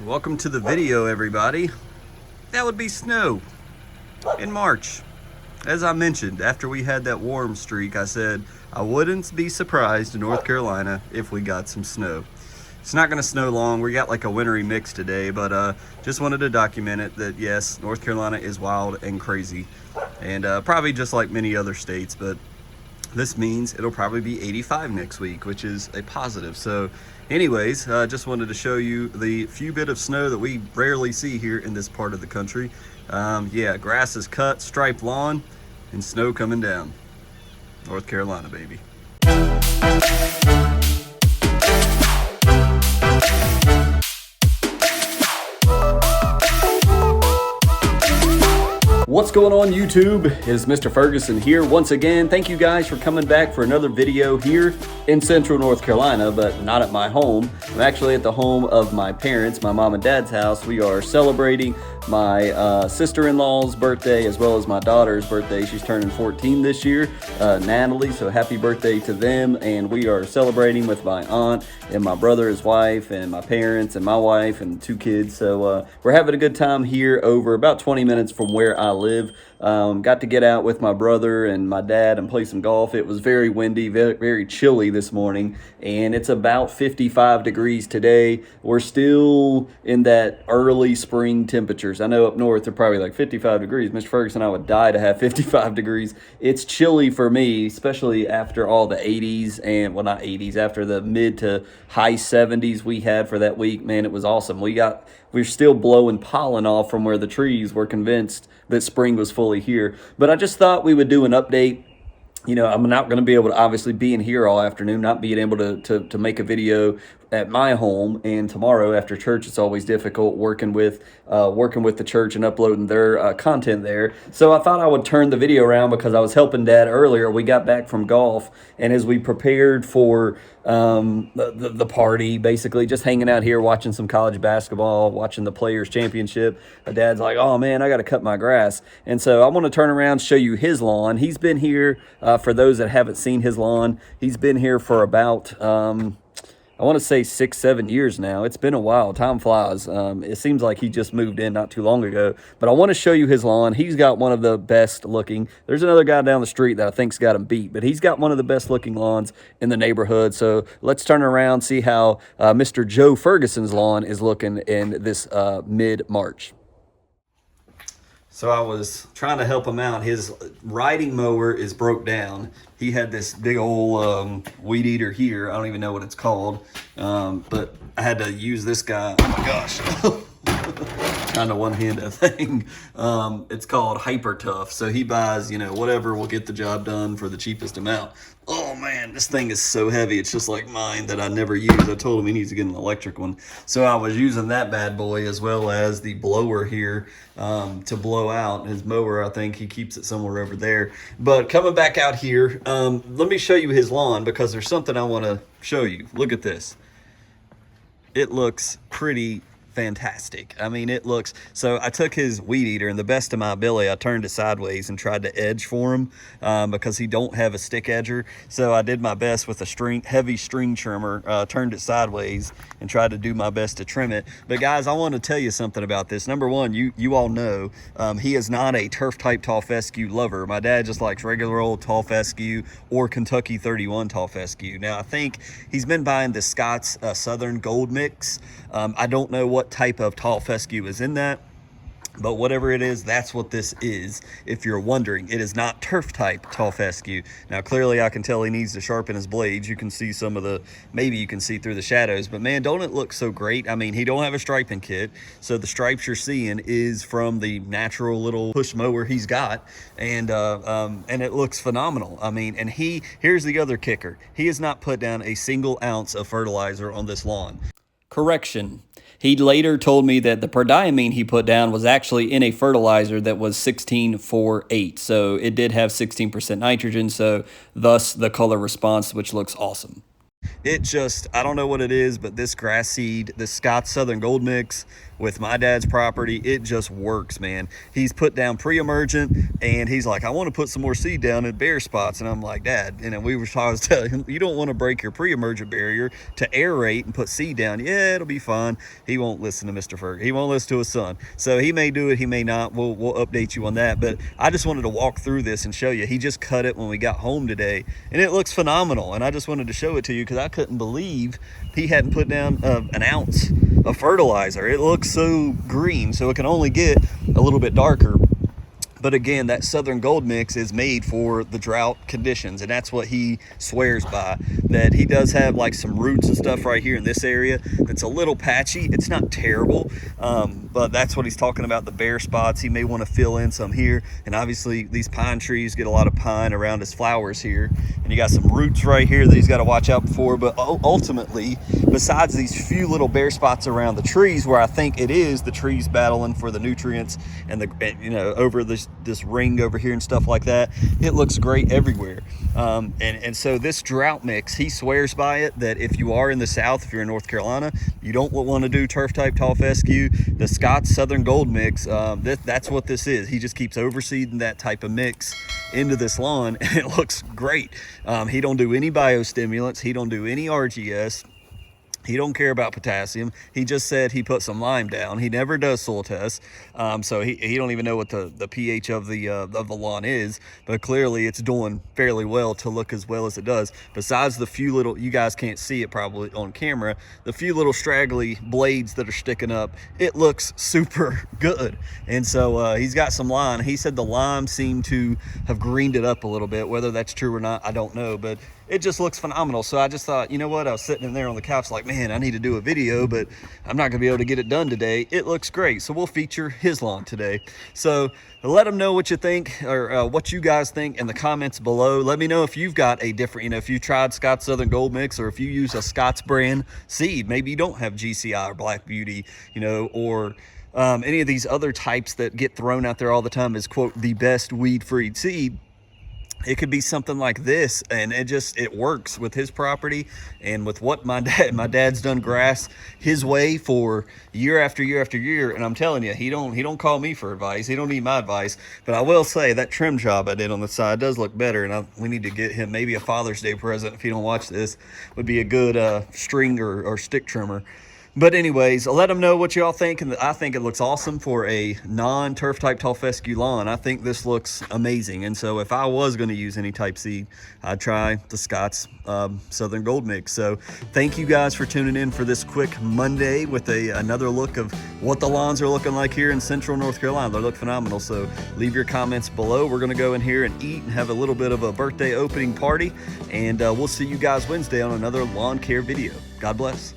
Welcome to the video, everybody. That would be snow in March. As I mentioned, after we had that warm streak, I said I wouldn't be surprised in North Carolina if we got some snow. It's not gonna snow long. We got like a wintry mix today, but just wanted to document it that yes, North Carolina is wild and crazy, and probably just like many other states, but this means it'll probably be 85 next week, which is a positive. So anyways, just wanted to show you the few bit of snow that we rarely see here in this part of the country. Yeah, grass is cut, striped lawn, and snow coming down. North Carolina, baby. What's going on YouTube? It is Mr. Ferguson here once again. Thank you guys for coming back for another video here in Central North Carolina, but not at my home. I'm actually at the home of my parents, my mom and dad's house. We are celebrating my sister-in-law's birthday as well as my daughter's birthday. She's turning 14 this year, Natalie, so happy birthday to them. And we are celebrating with my aunt and my brother, his wife, and my parents and my wife and 2 kids. So we're having a good time here over about 20 minutes from where I live. Got to get out with my brother and my dad and play some golf. It was very windy, very chilly this morning, and it's about 55 degrees today. We're still in that early spring temperatures. I know up north they're probably like 55 degrees. Mr. Ferguson, I would die to have 55 degrees. It's chilly for me, especially after all the 80s and, well, not 80s, after the mid to high 70s we had for that week. Man, it was awesome. We're still blowing pollen off from where the trees were convinced that spring was fully here. But I just thought we would do an update. You know, I'm not going to be able to obviously be in here all afternoon, not being able to make a video at my home. And tomorrow after church, it's always difficult working with the church and uploading their content there. So I thought I would turn the video around because I was helping Dad earlier. We got back from golf, and as we prepared for the party, basically just hanging out here watching some college basketball, watching the Players Championship, Dad's like, "Oh man, I got to cut my grass." And so I want to turn around and show you his lawn. He's been here, for those that haven't seen his lawn, he's been here for about I want to say 6-7 years now. It's been a while. Time flies. It seems like he just moved in not too long ago. But I want to show you his lawn. He's got one of the best looking. There's another guy down the street that I think's got him beat, but he's got one of the best looking lawns in the neighborhood. So let's turn around, see how Mr. Joe Ferguson's lawn is looking in this mid-March. So I was trying to help him out. His riding mower is broke down. He had this big old weed eater here. I don't even know what it's called. But I had to use this guy. Oh my gosh. Trying to one-hand that thing. It's called Hyper Tough. So he buys, whatever will get the job done for the cheapest amount. Oh man, this thing is so heavy. It's just like mine that I never use. I told him he needs to get an electric one. So I was using that bad boy as well as the blower here to blow out his mower. I think he keeps it somewhere over there. But coming back out here, let me show you his lawn because there's something I want to show you. Look at this. It looks pretty fantastic. I mean, it looks, so I took his weed eater and the best of my ability, I turned it sideways and tried to edge for him because he don't have a stick edger. So I did my best with a heavy string trimmer, turned it sideways and tried to do my best to trim it. But guys, I want to tell you something about this. Number one, you all know he is not a turf type tall fescue lover. My dad just likes regular old tall fescue or Kentucky 31 tall fescue. Now I think he's been buying the Scott's Southern Gold Mix. I don't know what type of tall fescue is in that, but whatever it is, that's what this is. If you're wondering, it is not turf type tall fescue. Now clearly I can tell he needs to sharpen his blades. You can see maybe you can see through the shadows, but man, don't it look so great? I mean, he don't have a striping kit, so the stripes you're seeing is from the natural little push mower he's got, and it looks phenomenal. I mean, and here's the other kicker. He has not put down a single ounce of fertilizer on this lawn. Correction. He later told me that the perdiamine he put down was actually in a fertilizer that was 16-4-8. So it did have 16% nitrogen, so thus the color response, which looks awesome. It just, I don't know what it is, but this grass seed, this Scott's Southern Gold Mix with my dad's property. It just works, man. He's put down pre-emergent, and he's like, I want to put some more seed down in bare spots. And I'm like, Dad, I was telling him, you don't want to break your pre-emergent barrier to aerate and put seed down. Yeah, it'll be fine. He won't listen to Mr. Ferg. He won't listen to his son. So he may do it, he may not. We'll update you on that. But I just wanted to walk through this and show you. He just cut it when we got home today, and it looks phenomenal. And I just wanted to show it to you because I couldn't believe he hadn't put down an ounce of fertilizer. It looks so green, so it can only get a little bit darker. But again, that Southern Gold mix is made for the drought conditions, and that's what he swears by. That he does have like some roots and stuff right here in this area that's a little patchy. It's not terrible, but that's what he's talking about, the bare spots. He may want to fill in some here, and obviously these pine trees get a lot of pine around his flowers here, and you got some roots right here that he's got to watch out for. But ultimately, besides these few little bare spots around the trees where I think it is the trees battling for the nutrients and the over this ring over here and stuff like that, it looks great everywhere. And so this drought mix, he swears by it, that if you are in the South, if you're in North Carolina, you don't want to do turf type tall fescue, the Scott's Southern Gold mix, that's what this is. He just keeps overseeding that type of mix into this lawn, and it looks great. He don't do any biostimulants, he don't do any RGS. He don't care about potassium. He just said he put some lime down. He never does soil tests, so he don't even know what the pH of the lawn is. But clearly, it's doing fairly well to look as well as it does. Besides the few little, you guys can't see it probably on camera, the few little straggly blades that are sticking up, it looks super good. And so he's got some lime. He said the lime seemed to have greened it up a little bit. Whether that's true or not, I don't know, but it just looks phenomenal. So I just thought, you know what? I was sitting in there on the couch like, man, I need to do a video, but I'm not gonna be able to get it done today. It looks great. So we'll feature his lawn today. So let him know what you think, or what you guys think in the comments below. Let me know if you've got a different, if you tried Scott's Southern Gold mix, or if you use a Scott's brand seed. Maybe you don't have GCI or Black Beauty, or any of these other types that get thrown out there all the time as, quote, the best weed-free seed. It could be something like this, and it works with his property and with what my dad's done grass his way for year after year after year. And I'm telling you, he don't call me for advice. He don't need my advice. But I will say that trim job I did on the side does look better, and we need to get him maybe a Father's Day present. If you don't watch this, would be a good string or stick trimmer. But anyways, let them know what y'all think, and I think it looks awesome for a non-turf type tall fescue lawn. I think this looks amazing, and so if I was going to use any type seed, I'd try the Scott's Southern Gold mix. So thank you guys for tuning in for this quick Monday with another look of what the lawns are looking like here in Central North Carolina. They look phenomenal, so leave your comments below. We're going to go in here and eat and have a little bit of a birthday opening party, and we'll see you guys Wednesday on another lawn care video. God bless.